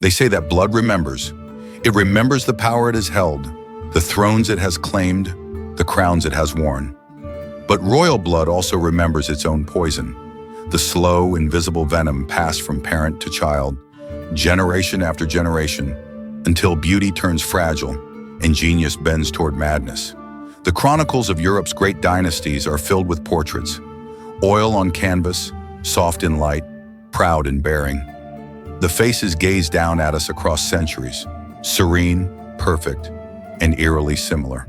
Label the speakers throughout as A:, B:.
A: They say that blood remembers. It remembers the power it has held, the thrones it has claimed, the crowns it has worn. But royal blood also remembers its own poison, the slow, invisible venom passed from parent to child, generation after generation, until beauty turns fragile and genius bends toward madness. The chronicles of Europe's great dynasties are filled with portraits, oil on canvas, soft in light, proud in bearing. The faces gaze down at us across centuries, serene, perfect, and eerily similar.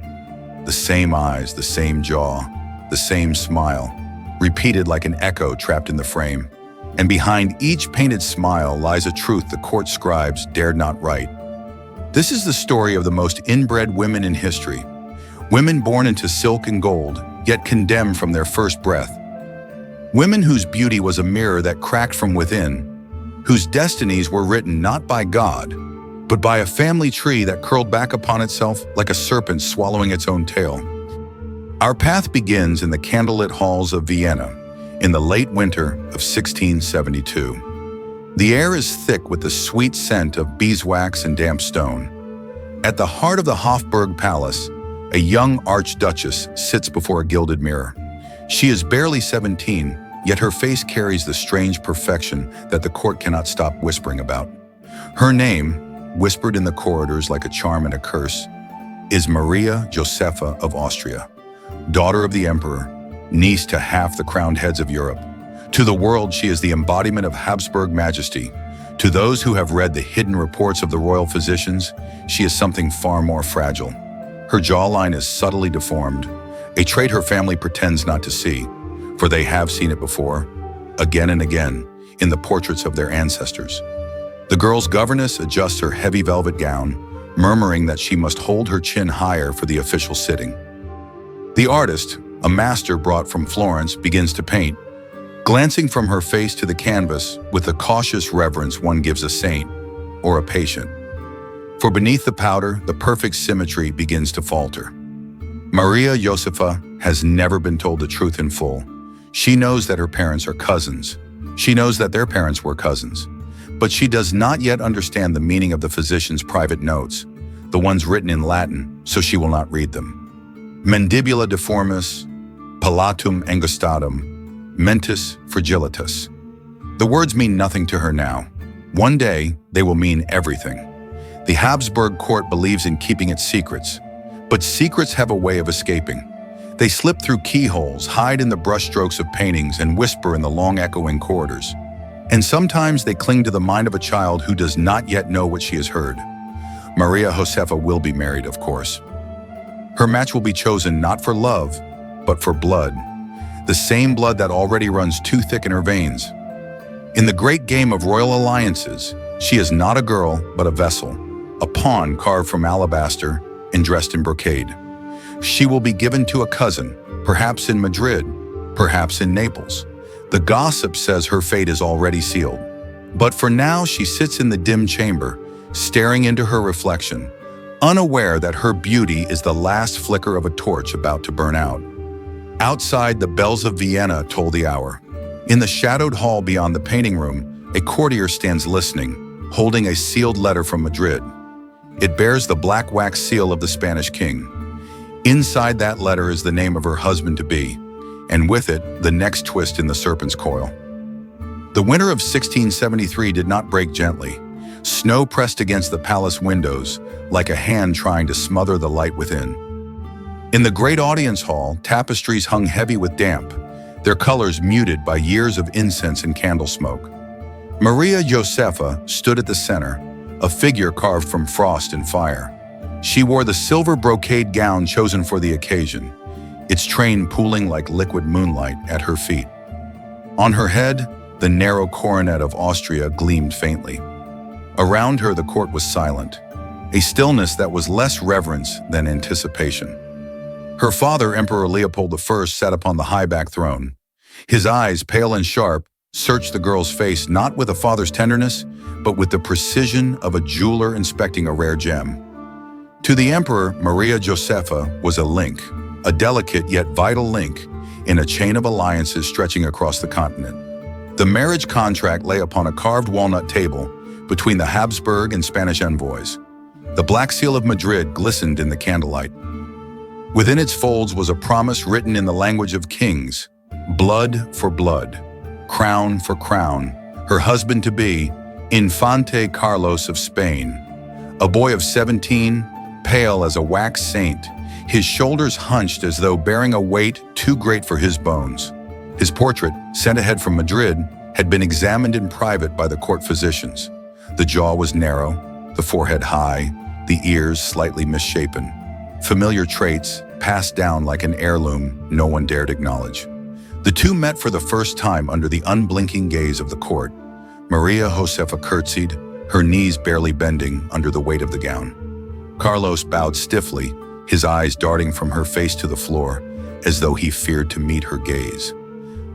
A: The same eyes, the same jaw, the same smile, repeated like an echo trapped in the frame. And behind each painted smile lies a truth the court scribes dared not write. This is the story of the most inbred women in history, women born into silk and gold, yet condemned from their first breath. Women whose beauty was a mirror that cracked from within, whose destinies were written not by God, but by a family tree that curled back upon itself like a serpent swallowing its own tail. Our path begins in the candlelit halls of Vienna in the late winter of 1672. The air is thick with the sweet scent of beeswax and damp stone. At the heart of the Hofburg Palace, a young archduchess sits before a gilded mirror. She is barely 17, yet her face carries the strange perfection that the court cannot stop whispering about. Her name, whispered in the corridors like a charm and a curse, is Maria Josepha of Austria, daughter of the emperor, niece to half the crowned heads of Europe. To the world, she is the embodiment of Habsburg majesty. To those who have read the hidden reports of the royal physicians, she is something far more fragile. Her jawline is subtly deformed, a trait her family pretends not to see, for they have seen it before, again and again, in the portraits of their ancestors. The girl's governess adjusts her heavy velvet gown, murmuring that she must hold her chin higher for the official sitting. The artist, a master brought from Florence, begins to paint, glancing from her face to the canvas with the cautious reverence one gives a saint or a patient. For beneath the powder, the perfect symmetry begins to falter. Maria Josepha has never been told the truth in full. She knows that her parents are cousins. She knows that their parents were cousins. But she does not yet understand the meaning of the physician's private notes, the ones written in Latin, so she will not read them. Mandibula deformis, palatum angustatum, mentis fragilitas. The words mean nothing to her now. One day, they will mean everything. The Habsburg court believes in keeping its secrets, but secrets have a way of escaping. They slip through keyholes, hide in the brushstrokes of paintings, and whisper in the long echoing corridors. And sometimes they cling to the mind of a child who does not yet know what she has heard. Maria Josepha will be married, of course. Her match will be chosen not for love, but for blood. The same blood that already runs too thick in her veins. In the great game of royal alliances, she is not a girl, but a vessel, a pawn carved from alabaster and dressed in brocade. She will be given to a cousin, perhaps in Madrid, perhaps in Naples. The gossip says her fate is already sealed. But for now, she sits in the dim chamber, staring into her reflection, unaware that her beauty is the last flicker of a torch about to burn out. Outside, the bells of Vienna toll the hour. In the shadowed hall beyond the painting room, a courtier stands listening, holding a sealed letter from Madrid. It bears the black wax seal of the Spanish king. Inside that letter is the name of her husband-to-be, and with it, the next twist in the serpent's coil. The winter of 1673 did not break gently. Snow pressed against the palace windows, like a hand trying to smother the light within. In the great audience hall, tapestries hung heavy with damp, their colors muted by years of incense and candle smoke. Maria Josepha stood at the center, a figure carved from frost and fire. She wore the silver brocade gown chosen for the occasion, its train pooling like liquid moonlight at her feet. On her head, the narrow coronet of Austria gleamed faintly. Around her, the court was silent, a stillness that was less reverence than anticipation. Her father, Emperor Leopold I, sat upon the high-backed throne. His eyes, pale and sharp, searched the girl's face not with a father's tenderness, but with the precision of a jeweler inspecting a rare gem. To the emperor, Maria Josepha was a link, a delicate yet vital link in a chain of alliances stretching across the continent. The marriage contract lay upon a carved walnut table, between the Habsburg and Spanish envoys. The Black Seal of Madrid glistened in the candlelight. Within its folds was a promise written in the language of kings: blood for blood, crown for crown, her husband-to-be, Infante Carlos of Spain. A boy of 17, pale as a wax saint, his shoulders hunched as though bearing a weight too great for his bones. His portrait, sent ahead from Madrid, had been examined in private by the court physicians. The jaw was narrow, the forehead high, the ears slightly misshapen. Familiar traits, passed down like an heirloom no one dared acknowledge. The two met for the first time under the unblinking gaze of the court. Maria Josefa curtsied, her knees barely bending under the weight of the gown. Carlos bowed stiffly, his eyes darting from her face to the floor, as though he feared to meet her gaze.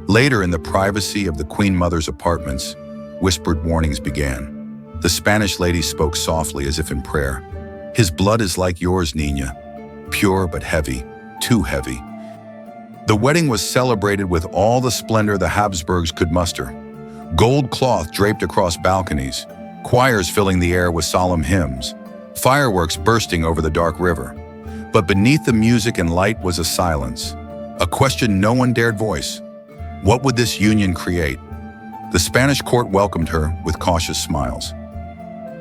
A: Later, in the privacy of the Queen Mother's apartments, whispered warnings began. The Spanish lady spoke softly as if in prayer. "His blood is like yours, Niña, pure but heavy, too heavy." The wedding was celebrated with all the splendor the Habsburgs could muster. Gold cloth draped across balconies, choirs filling the air with solemn hymns, fireworks bursting over the dark river. But beneath the music and light was a silence, a question no one dared voice. What would this union create? The Spanish court welcomed her with cautious smiles.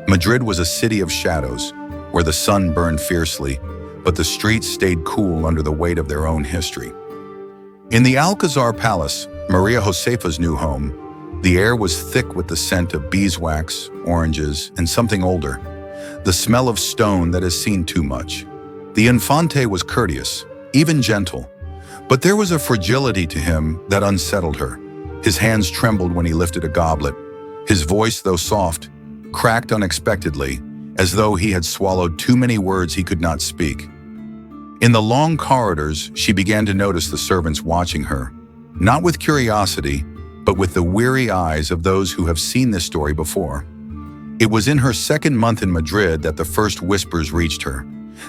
A: Madrid was a city of shadows, where the sun burned fiercely, but the streets stayed cool under the weight of their own history. In the Alcazar Palace, Maria Josefa's new home, the air was thick with the scent of beeswax, oranges, and something older, the smell of stone that has seen too much. The Infante was courteous, even gentle, but there was a fragility to him that unsettled her. His hands trembled when he lifted a goblet. His voice, though soft, cracked unexpectedly, as though he had swallowed too many words he could not speak. In the long corridors, she began to notice the servants watching her, not with curiosity, but with the weary eyes of those who have seen this story before. It was in her second month in Madrid that the first whispers reached her.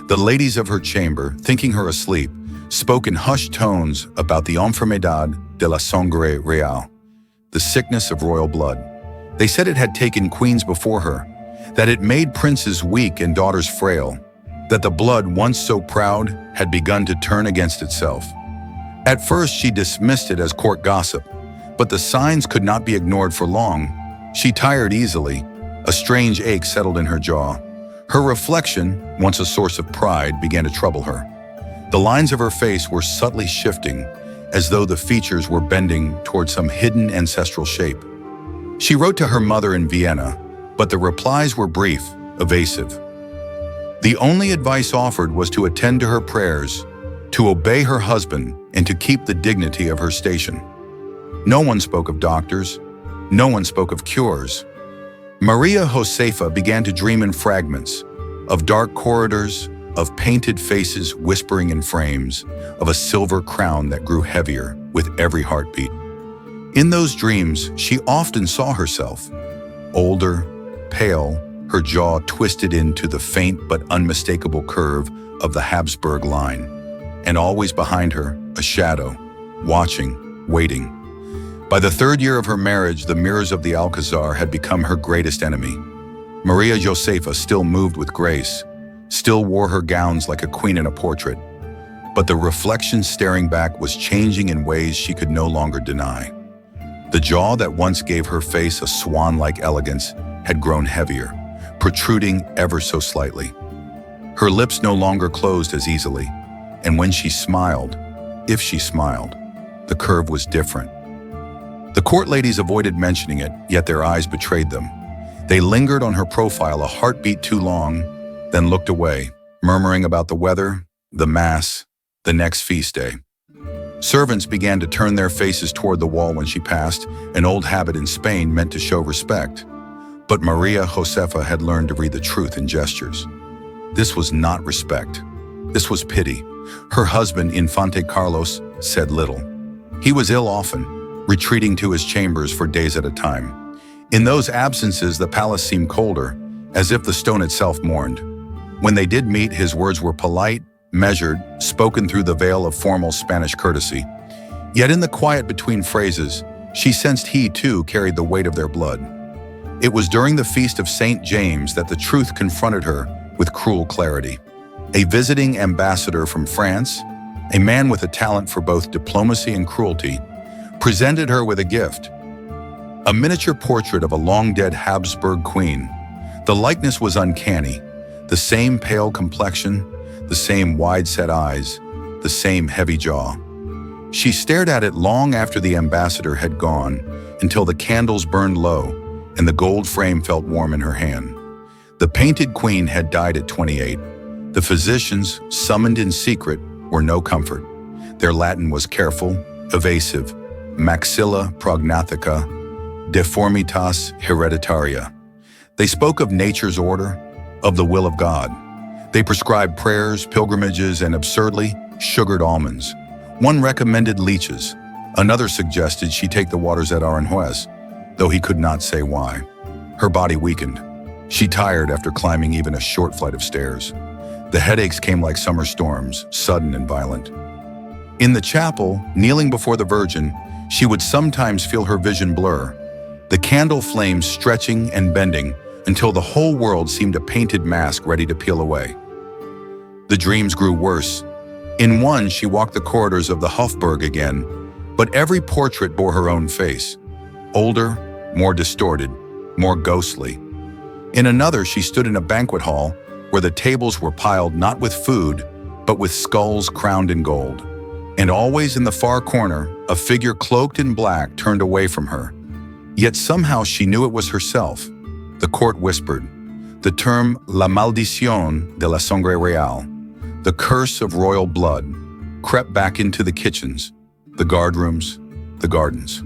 A: The ladies of her chamber, thinking her asleep, spoke in hushed tones about the enfermedad de la sangre real, the sickness of royal blood. They said it had taken queens before her, that it made princes weak and daughters frail, that the blood once so proud had begun to turn against itself. At first she dismissed it as court gossip, but the signs could not be ignored for long. She tired easily. A strange ache settled in her jaw. Her reflection, once a source of pride, began to trouble her. The lines of her face were subtly shifting, as though the features were bending toward some hidden ancestral shape. She wrote to her mother in Vienna, but the replies were brief, evasive. The only advice offered was to attend to her prayers, to obey her husband, and to keep the dignity of her station. No one spoke of doctors. No one spoke of cures. Maria Josefa began to dream in fragments, of dark corridors, of painted faces whispering in frames, of a silver crown that grew heavier with every heartbeat. In those dreams, she often saw herself, older, pale, her jaw twisted into the faint but unmistakable curve of the Habsburg line, and always behind her, a shadow, watching, waiting. By the third year of her marriage, the mirrors of the Alcazar had become her greatest enemy. Maria Josefa still moved with grace, still wore her gowns like a queen in a portrait, but the reflection staring back was changing in ways she could no longer deny. The jaw that once gave her face a swan-like elegance had grown heavier, protruding ever so slightly. Her lips no longer closed as easily, and when she smiled, if she smiled, the curve was different. The court ladies avoided mentioning it, yet their eyes betrayed them. They lingered on her profile a heartbeat too long, then looked away, murmuring about the weather, the mass, the next feast day. Servants began to turn their faces toward the wall when she passed, an old habit in Spain meant to show respect. But Maria Josefa had learned to read the truth in gestures. This was not respect. This was pity. Her husband, Infante Carlos, said little. He was ill often, retreating to his chambers for days at a time. In those absences, the palace seemed colder, as if the stone itself mourned. When they did meet, his words were polite, measured, spoken through the veil of formal Spanish courtesy. Yet in the quiet between phrases, she sensed he, too, carried the weight of their blood. It was during the feast of St. James that the truth confronted her with cruel clarity. A visiting ambassador from France, a man with a talent for both diplomacy and cruelty, presented her with a gift, a miniature portrait of a long-dead Habsburg queen. The likeness was uncanny, the same pale complexion, the same wide-set eyes, the same heavy jaw. She stared at it long after the ambassador had gone, until the candles burned low and the gold frame felt warm in her hand. The painted queen had died at 28. The physicians, summoned in secret, were no comfort. Their Latin was careful, evasive, maxilla prognatica, deformitas hereditaria. They spoke of nature's order, of the will of God. They prescribed prayers, pilgrimages, and absurdly, sugared almonds. One recommended leeches. Another suggested she take the waters at Aranjuez, though he could not say why. Her body weakened. She tired after climbing even a short flight of stairs. The headaches came like summer storms, sudden and violent. In the chapel, kneeling before the Virgin, she would sometimes feel her vision blur, the candle flames stretching and bending until the whole world seemed a painted mask ready to peel away. The dreams grew worse. In one, she walked the corridors of the Hofburg again, but every portrait bore her own face. Older, more distorted, more ghostly. In another, she stood in a banquet hall where the tables were piled not with food, but with skulls crowned in gold. And always in the far corner, a figure cloaked in black turned away from her. Yet somehow she knew it was herself. The court whispered. The term La Maldición de la Sangre Real, the curse of royal blood, crept back into the kitchens, the guardrooms, the gardens.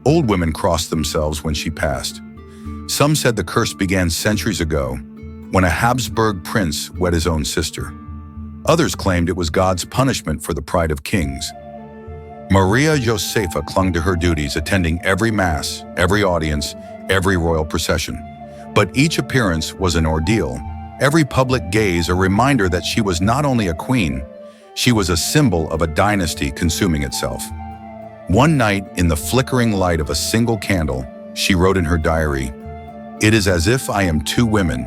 A: Old women crossed themselves when she passed. Some said the curse began centuries ago, when a Habsburg prince wed his own sister. Others claimed it was God's punishment for the pride of kings. Maria Josefa clung to her duties, attending every mass, every audience, every royal procession. But each appearance was an ordeal, every public gaze a reminder that she was not only a queen, she was a symbol of a dynasty consuming itself. One night, in the flickering light of a single candle, she wrote in her diary, "It is as if I am two women.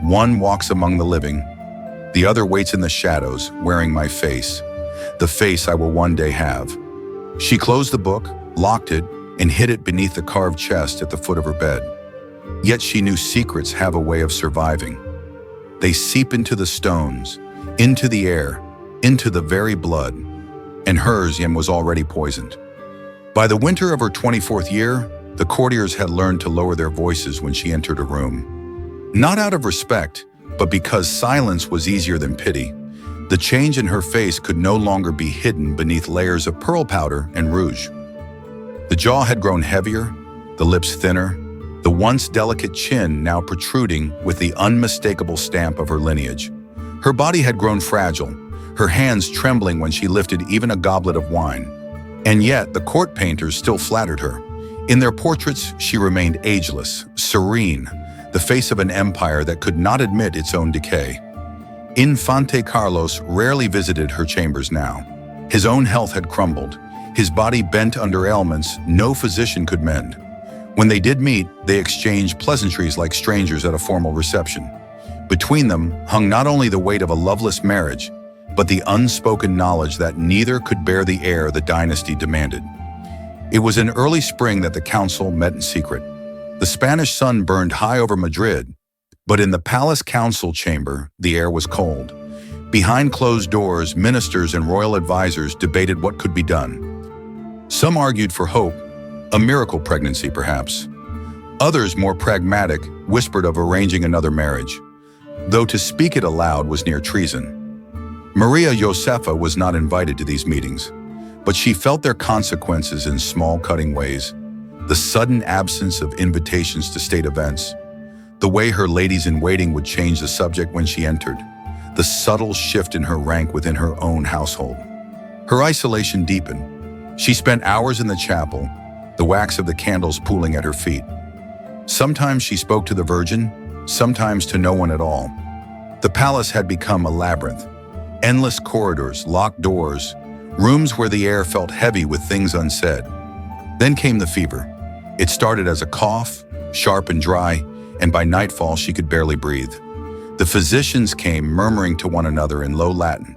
A: One walks among the living, the other waits in the shadows, wearing my face, the face I will one day have." She closed the book, locked it, and hid it beneath the carved chest at the foot of her bed. Yet she knew secrets have a way of surviving. They seep into the stones, into the air, into the very blood, and hers was already poisoned. By the winter of her 24th year, the courtiers had learned to lower their voices when she entered a room. Not out of respect, but because silence was easier than pity. The change in her face could no longer be hidden beneath layers of pearl powder and rouge. The jaw had grown heavier, the lips thinner, the once delicate chin now protruding with the unmistakable stamp of her lineage. Her body had grown fragile, her hands trembling when she lifted even a goblet of wine. And yet, the court painters still flattered her. In their portraits, she remained ageless, serene, the face of an empire that could not admit its own decay. Infante Carlos rarely visited her chambers now. His own health had crumbled, his body bent under ailments no physician could mend. When they did meet, they exchanged pleasantries like strangers at a formal reception. Between them hung not only the weight of a loveless marriage, but the unspoken knowledge that neither could bear the air the dynasty demanded. It was in early spring that the council met in secret. The Spanish sun burned high over Madrid, but in the palace council chamber, the air was cold. Behind closed doors, ministers and royal advisors debated what could be done. Some argued for hope, a miracle pregnancy perhaps. Others, more pragmatic, whispered of arranging another marriage, though to speak it aloud was near treason. Maria Josefa was not invited to these meetings, but she felt their consequences in small, cutting ways. The sudden absence of invitations to state events, the way her ladies-in-waiting would change the subject when she entered, the subtle shift in her rank within her own household. Her isolation deepened. She spent hours in the chapel, the wax of the candles pooling at her feet. Sometimes she spoke to the Virgin, sometimes to no one at all. The palace had become a labyrinth. Endless corridors, locked doors, rooms where the air felt heavy with things unsaid. Then came the fever. It started as a cough, sharp and dry, and by nightfall she could barely breathe. The physicians came murmuring to one another in low Latin.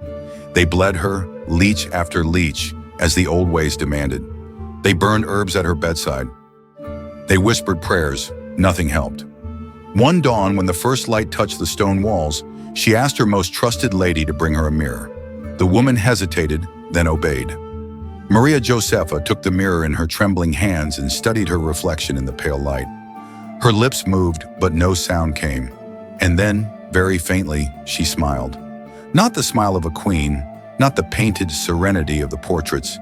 A: They bled her, leech after leech, as the old ways demanded. They burned herbs at her bedside. They whispered prayers. Nothing helped. One dawn, when the first light touched the stone walls, she asked her most trusted lady to bring her a mirror. The woman hesitated, then obeyed. Maria Josefa took the mirror in her trembling hands and studied her reflection in the pale light. Her lips moved, but no sound came. And then, very faintly, she smiled. Not the smile of a queen, not the painted serenity of the portraits,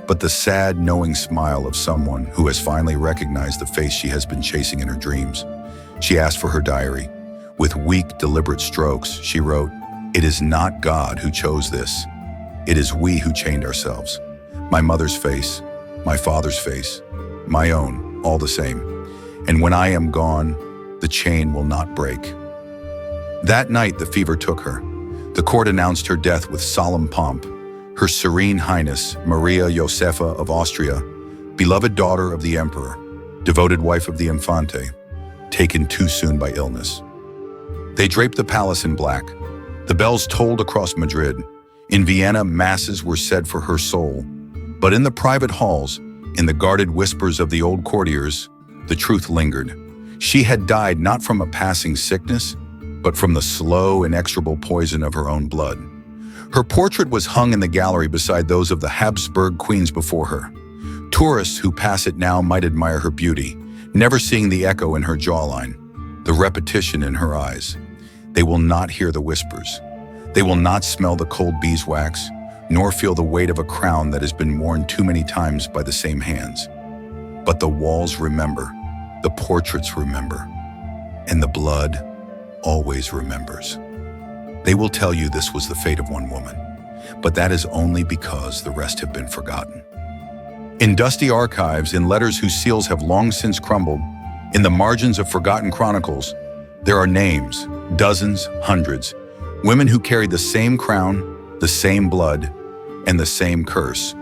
A: but the sad, knowing smile of someone who has finally recognized the face she has been chasing in her dreams. She asked for her diary. With weak, deliberate strokes, she wrote, "It is not God who chose this. It is we who chained ourselves. My mother's face, my father's face, my own, all the same. And when I am gone, the chain will not break." That night, the fever took her. The court announced her death with solemn pomp. Her Serene Highness, Maria Josefa of Austria, beloved daughter of the Emperor, devoted wife of the Infante, taken too soon by illness. They draped the palace in black. The bells tolled across Madrid. In Vienna, masses were said for her soul. But in the private halls, in the guarded whispers of the old courtiers, the truth lingered. She had died not from a passing sickness, but from the slow, inexorable poison of her own blood. Her portrait was hung in the gallery beside those of the Habsburg queens before her. Tourists who pass it now might admire her beauty, never seeing the echo in her jawline, the repetition in her eyes. They will not hear the whispers. They will not smell the cold beeswax, nor feel the weight of a crown that has been worn too many times by the same hands. But the walls remember, the portraits remember, and the blood always remembers. They will tell you this was the fate of one woman, but that is only because the rest have been forgotten. In dusty archives, in letters whose seals have long since crumbled, in the margins of forgotten chronicles, there are names, dozens, hundreds, women who carried the same crown, the same blood, and the same curse.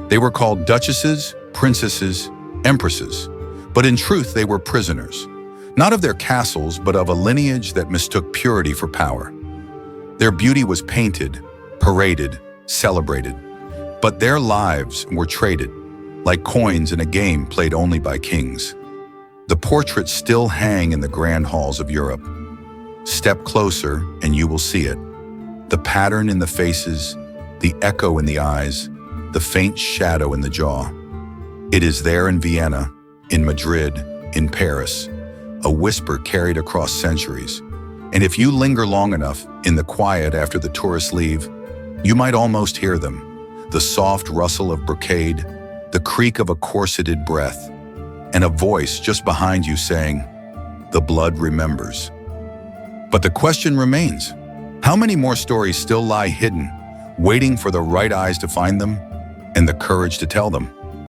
A: They were called duchesses, princesses, empresses, but in truth they were prisoners, not of their castles, but of a lineage that mistook purity for power. Their beauty was painted, paraded, celebrated, but their lives were traded, like coins in a game played only by kings. The portraits still hang in the grand halls of Europe. Step closer and you will see it. The pattern in the faces, the echo in the eyes, the faint shadow in the jaw. It is there in Vienna, in Madrid, in Paris, a whisper carried across centuries. And if you linger long enough, in the quiet after the tourists leave, you might almost hear them. The soft rustle of brocade, the creak of a corseted breath, and a voice just behind you saying, "The blood remembers." But the question remains, how many more stories still lie hidden, waiting for the right eyes to find them and the courage to tell them?